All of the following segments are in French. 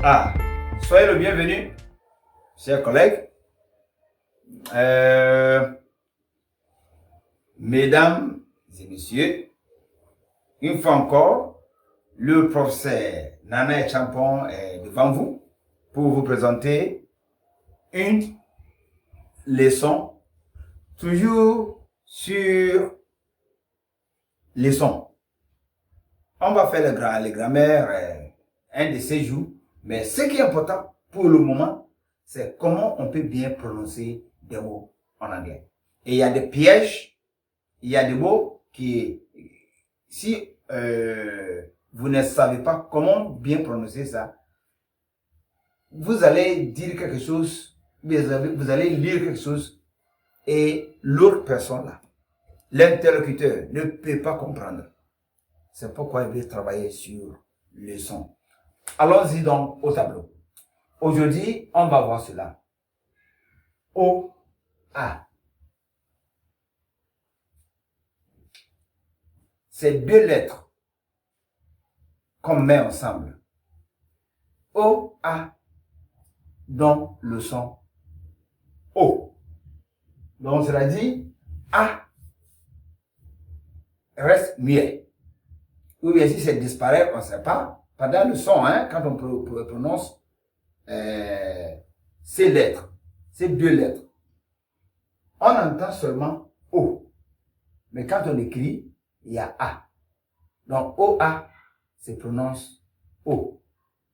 Ah, soyez le bienvenu, chers collègues, euh, mesdames et messieurs. Une fois encore, le professeur Nana Champon est devant vous pour vous présenter une leçon toujours sur les sons. On va faire les grammaires un de ces jours, mais ce qui est important pour le moment, c'est comment on peut bien prononcer des mots en anglais. Et il y a des pièges, il y a des mots qui, si vous ne savez pas comment bien prononcer ça, vous allez dire quelque chose, vous allez lire quelque chose et l'autre personne là, l'interlocuteur ne peut pas comprendre. C'est pourquoi il veut travailler sur le son. Allons-y donc au tableau. Aujourd'hui, on va voir cela. O, A. C'est deux lettres qu'on met ensemble. O, A, dans le son O. Donc, cela dit, A reste muet. Ou bien si c'est disparaître, on ne sait pas. Pendant le son, quand on prononce ces lettres, ces deux lettres, on entend seulement O. Mais quand on écrit, il y a A. Donc, O-A se prononce O.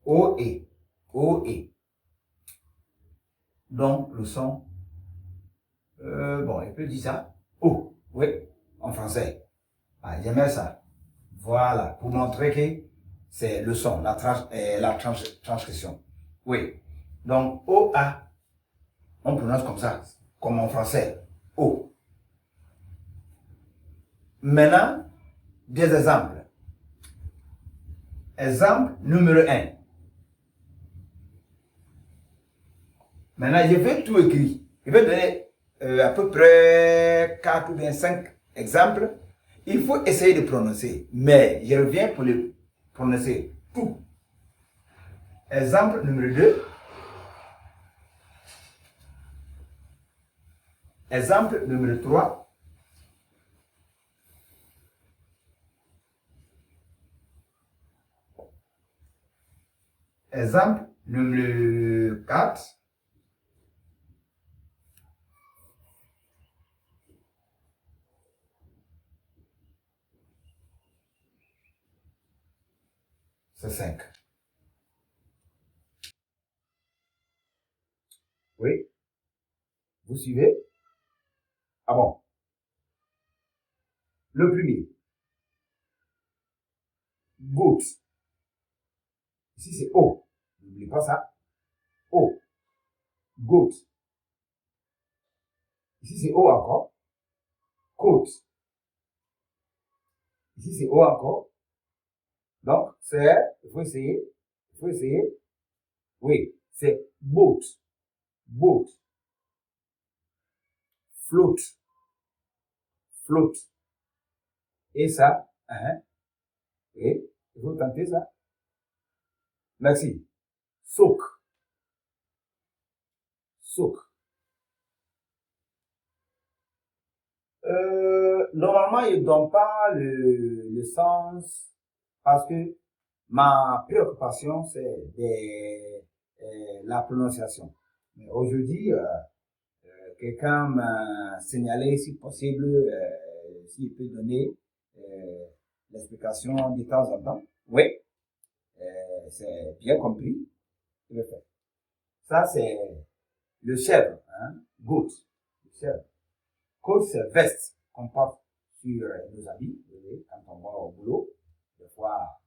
O-E. O-E. Donc, le son, il peut dire ça. O. Oui, en français. Ah, j'aimais ça. Voilà, pour montrer que c'est le son, la transcription. Oui. Donc, O-A, on prononce comme ça, comme en français. O. Maintenant, des exemples. Exemple numéro 1. Maintenant, je vais tout écrire. Je vais donner à peu près 4 ou bien 5 exemples. Il faut essayer de prononcer, mais je reviens pour le prononcer tout. Exemple numéro 2. Exemple numéro 3. Exemple numéro 4. C'est 5. Oui. Vous suivez? Ah bon. Le premier. Goat. Ici, c'est O. N'oubliez pas ça. O. Goat. Ici, c'est O encore. Coat. Ici, c'est O encore. Donc, il faut essayer. Il faut essayer. Oui, c'est boat. Boat. Float. Float. Et ça, et il faut tenter ça. Merci. Soak. Soak. Normalement, il ne donne pas le sens parce que ma préoccupation, c'est la prononciation. Mais aujourd'hui, quelqu'un m'a signalé, si possible, s'il peut donner l'explication de temps en temps. Oui, c'est bien compris. Je le fais. Ça, c'est le chèvre, goat, le chèvre. Coat, c'est veste qu'on porte sur nos habits, quand on va au boulot. Des fois,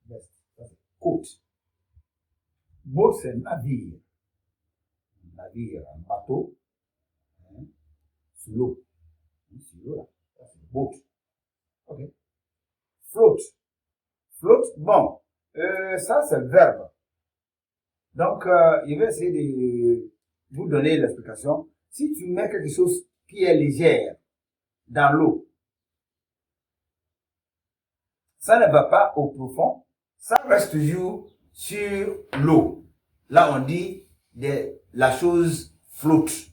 veste. Ça, c'est coat. Boat, c'est navire. Navire, un bateau, sous l'eau. Sous l'eau, là. Ça, c'est boat. OK. Float. Float, bon. Ça, c'est le verbe. Donc, je vais essayer de vous donner l'explication. Si tu mets quelque chose qui est légère dans l'eau, ça ne va pas au profond, ça reste toujours sur l'eau. Là, on dit la chose flotte.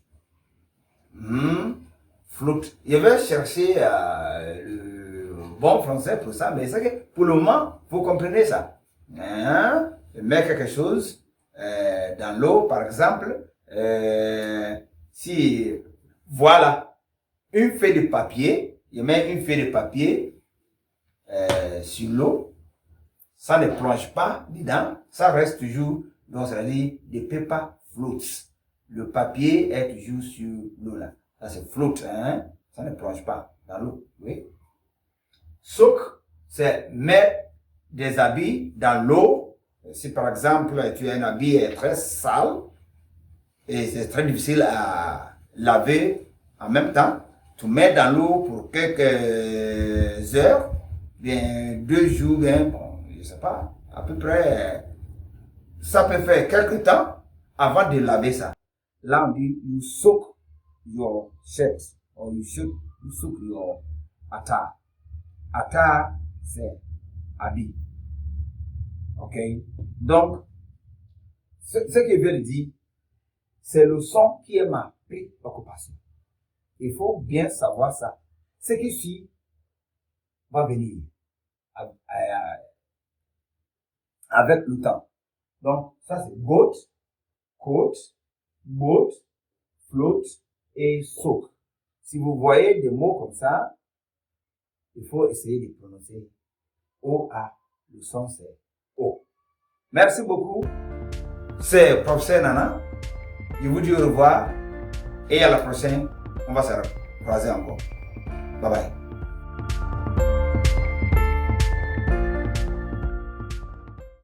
Flotte. Je vais chercher le bon français pour ça, mais c'est que pour le moment, vous comprenez ça. Je mets quelque chose dans l'eau, par exemple. Si, voilà, une feuille de papier, je mets une feuille de papier sur l'eau, ça ne plonge pas dedans, ça reste toujours, donc ça veut dire the paper floats. Le papier est toujours sur l'eau là. Ça c'est float, hein? Ça ne plonge pas dans l'eau, oui. Soak, c'est mettre des habits dans l'eau. Si par exemple tu as un habit très sale et c'est très difficile à laver en même temps, tu mets dans l'eau pour quelques heures, bien 2 jours, bien, bon, je sais pas, à peu près, ça peut faire quelques temps avant de laver ça. Là on dit you soak your shirt or you soak your attire. Attire c'est habit. Ok? Donc, ce que je veux dire, c'est le son qui est ma préoccupation. Il faut bien savoir ça. Ce qui suit va venir avec le temps. Donc, ça c'est goat, coat, boat, float et soak. Si vous voyez des mots comme ça, il faut essayer de prononcer O-A. Le son c'est O. Merci beaucoup. C'est Professeur Nana. Je vous dis au revoir et à la prochaine. On va se croiser encore. Bye bye.